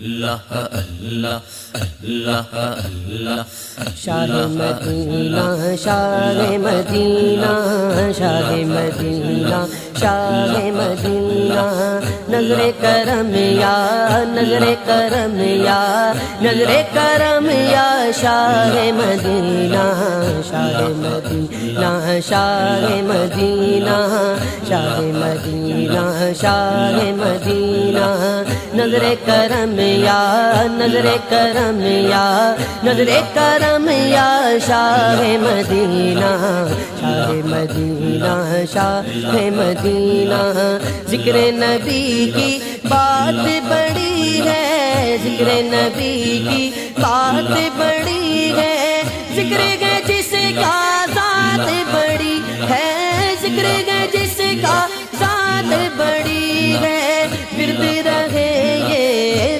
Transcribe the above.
اللہ اللہ اللہ اللہ شاہ مدینہ شاہ مدینہ شاہ مدینہ شاہ مدینہ نظر کرم یا نظر کرم یا نظر کرم یا شاہ مدینہ شاہ مدینہ شاہ مدینہ شاہ مدینہ شاہ مدینہ نظر کرم یا نظر کرم یا نظر کرم یا شاہ مدینہ شاہ مدینہ شاہ مدینہ ذکر نبی کی بات بڑی ہے ذکر نبی کی بات بڑی ہے ذکر ہے جس کا ذات بڑی ہے ذکر ہے جس کا ذات بڑی ہے ورد رہے